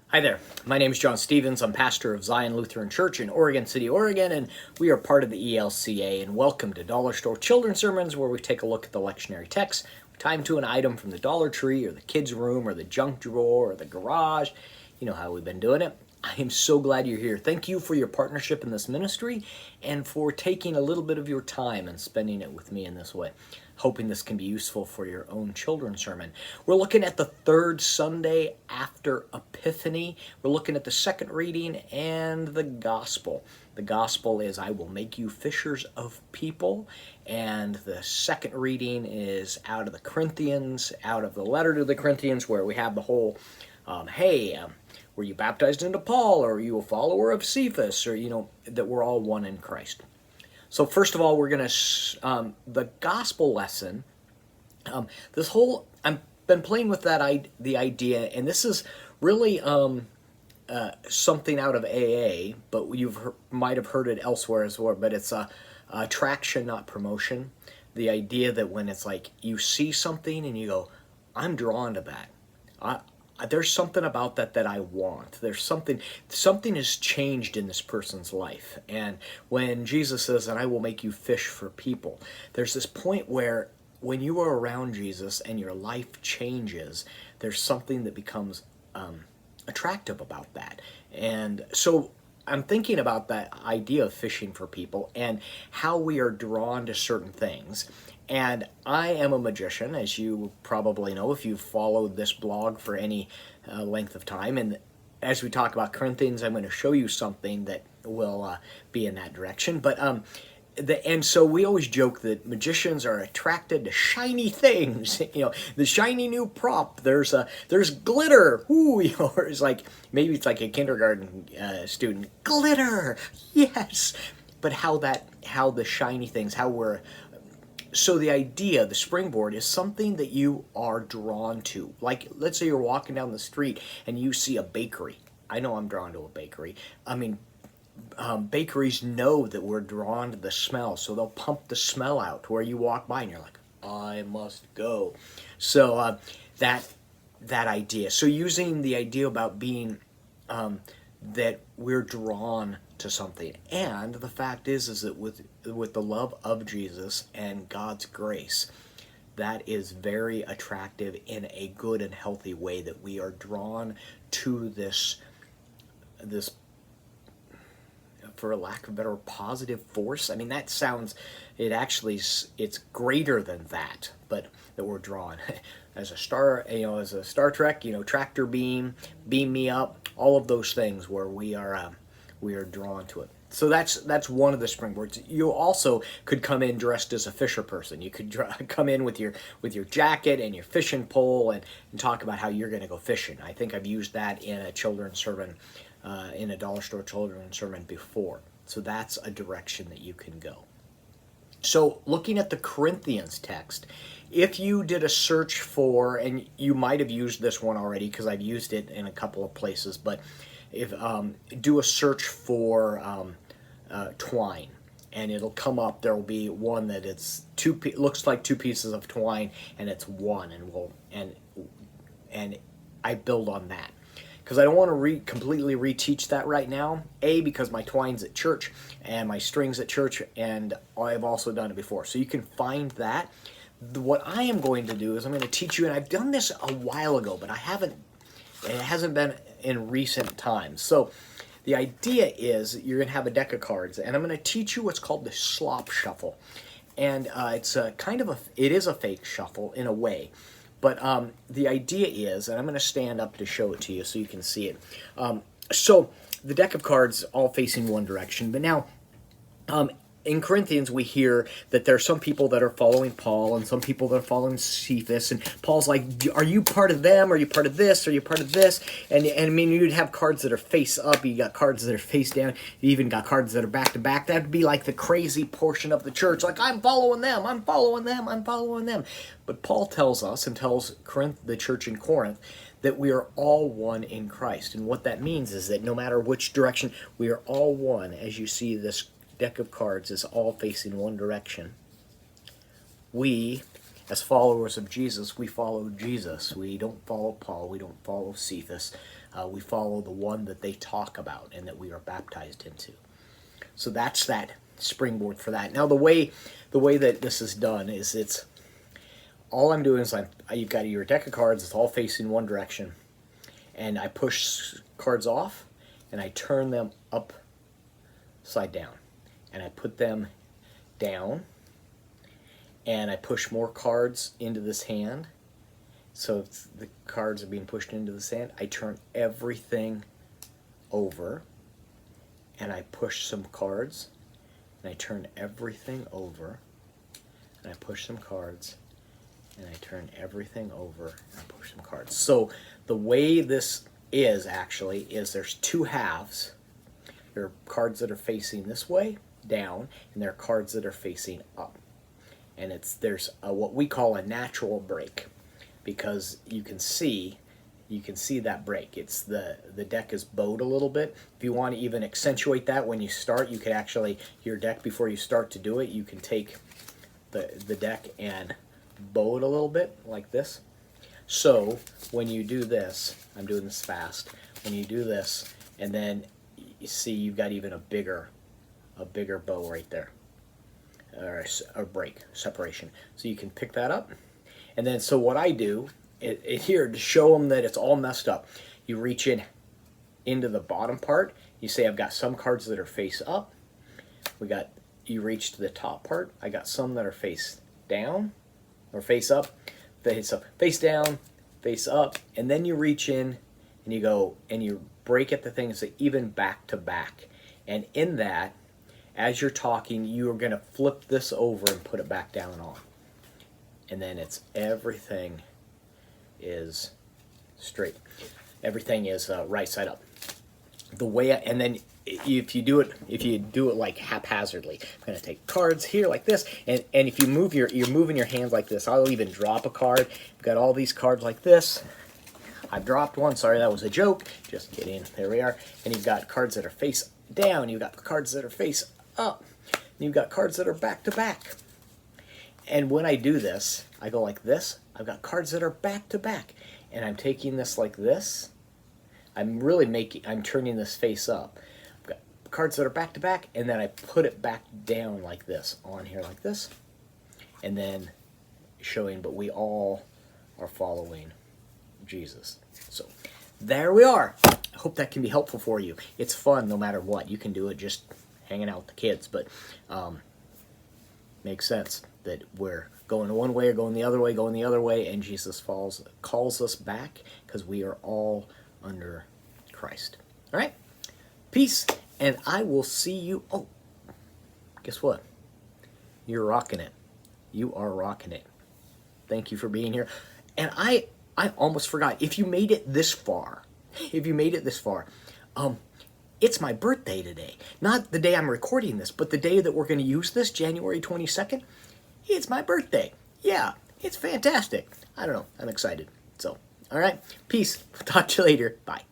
Hi there, my name is John Stevens. I'm pastor of Zion Lutheran Church in Oregon City, Oregon, and we are part of the ELCA. And welcome to Dollar Store Children's Sermons, where we take a look at the lectionary text. We tie them to an item from the Dollar Tree or the kids' room or the junk drawer or the garage. You know how we've been doing it. I am so glad you're here. Thank you for your partnership in this ministry and for taking a little bit of your time and spending it with me in this way. Hoping this can be useful for your own children's sermon. We're looking at the third Sunday after Epiphany. We're looking at the second reading and the gospel. The gospel is, I will make you fishers of people. And the second reading is out of the Corinthians, out of the letter to the Corinthians, where we have the whole, were you baptized into Paul, or are you a follower of Cephas, or, that we're all one in Christ. So first of all, we're going to, the gospel lesson, I've been playing with the idea, and this is really something out of AA, but might have heard it elsewhere as well, but it's attraction, not promotion. The idea that when it's like you see something and you go, I'm drawn to that. There's something about that I want. There's something has changed in this person's life. And when Jesus says that I will make you fish for people, there's this point where when you are around Jesus and your life changes, there's something that becomes attractive about that. And so I'm thinking about that idea of fishing for people and how we are drawn to certain things. And I am a magician, as you probably know if you've followed this blog for any length of time. And as we talk about Corinthians, I'm going to show you something that will be in that direction. But and so we always joke that magicians are attracted to shiny things. The shiny new prop. There's glitter. Ooh, it's like maybe it's like a kindergarten student. Glitter, yes. But how the shiny things, So the idea, the springboard, is something that you are drawn to. Like, let's say you're walking down the street and you see a bakery. I know I'm drawn to a bakery. Bakeries know that we're drawn to the smell, so they'll pump the smell out where you walk by and you're like, I must go. So that idea. So using the idea about being that we're drawn to something, and the fact is that with the love of Jesus and God's grace, that is very attractive in a good and healthy way, that we are drawn to this for a lack of a better, positive force. I mean, that sounds, it's greater than that, but that we're drawn. As a Star Trek, tractor beam me up, all of those things where we are drawn to it. So that's one of the springboards. You also could come in dressed as a fisher person. You could come in with your jacket and your fishing pole and talk about how you're going to go fishing. I think I've used that in a children's sermon, in a Dollar Store children's sermon before. So that's a direction that you can go. So looking at the Corinthians text, if you did a search for, and you might have used this one already because I've used it in a couple of places, but if do a search for twine, and it'll come up. There will be one that it's looks like two pieces of twine, and it's one, and I build on that because I don't want to completely reteach that right now. Because my twine's at church and my string's at church, and I've also done it before, so you can find that. What I am going to do is I'm going to teach you, and I've done this a while ago, but it hasn't been in recent times. So the idea is you're going to have a deck of cards, and I'm going to teach you what's called the slop shuffle. And it's it is a fake shuffle in a way. But the idea is, and I'm going to stand up to show it to you so you can see it. So the deck of cards all facing one direction. But now, in Corinthians, we hear that there are some people that are following Paul and some people that are following Cephas. And Paul's like, are you part of them? Are you part of this? Are you part of this? And I mean, you'd have cards that are face up. You got cards that are face down. You even got cards that are back to back. That'd be like the crazy portion of the church. Like, I'm following them. I'm following them. I'm following them. But Paul tells us and tells the church in Corinth that we are all one in Christ. And what that means is that no matter which direction, we are all one. As you see, this deck of cards is all facing one direction. We, as followers of Jesus, we follow Jesus. We don't follow Paul. We don't follow Cephas. We follow the one that they talk about and that we are baptized into. So that's that springboard for that. Now the way that this is done is it's all I'm doing is you've got your deck of cards. It's all facing one direction, and I push cards off, and I turn them upside down, and I put them down, and I push more cards into this hand. So if the cards are being pushed into this hand, I turn everything over, and I push some cards, and I turn everything over, and I push some cards, and I turn everything over, and I push some cards. So the way this is actually is there's two halves. There are cards that are facing this way, down, and there are cards that are facing up. And there's what we call a natural break, because you can see that break. It's the deck is bowed a little bit. If you want to even accentuate that when you start, you could actually, your deck before you start to do it, you can take the deck and bow it a little bit like this. So when you do this, I'm doing this fast, when you do this, and then you see you've got even a bigger bow right there, or a break, separation. So you can pick that up. And then, so what I do, here to show them that it's all messed up, you reach into the bottom part. You say, I've got some cards that are face up. You reach to the top part. I got some that are face down, or face up, face down, face up. And then you reach in, and you go, and you break at the things that even back to back. And in that, as you're talking, you are going to flip this over and put it back down on. And then everything is straight. Everything is right side up. And then if you do it like haphazardly, I'm going to take cards here like this, and if you move you're moving your hands like this. I'll even drop a card. I've got all these cards like this. I dropped one. Sorry, that was a joke. Just kidding. There we are. And you've got cards that are face down. You've got cards that are face up. And you've got cards that are back to back. And when I do this, I go like this. I've got cards that are back to back, and I'm taking this like this. I'm turning this face up. I've got cards that are back to back, and then I put it back down like this, on here like this, and then showing, but we all are following Jesus. So there we are. I hope that can be helpful for you. It's fun no matter what. You can do it just hanging out with the kids, but makes sense that we're going one way or going the other way, and Jesus calls us back because we are all under Christ. All right? Peace, and I will see you. Oh, guess what? You're rocking it. You are rocking it. Thank you for being here. And I almost forgot, if you made it this far, it's my birthday today. Not the day I'm recording this, but the day that we're going to use this, January 22nd. It's my birthday. Yeah, it's fantastic. I don't know. I'm excited. So, all right. Peace. Talk to you later. Bye.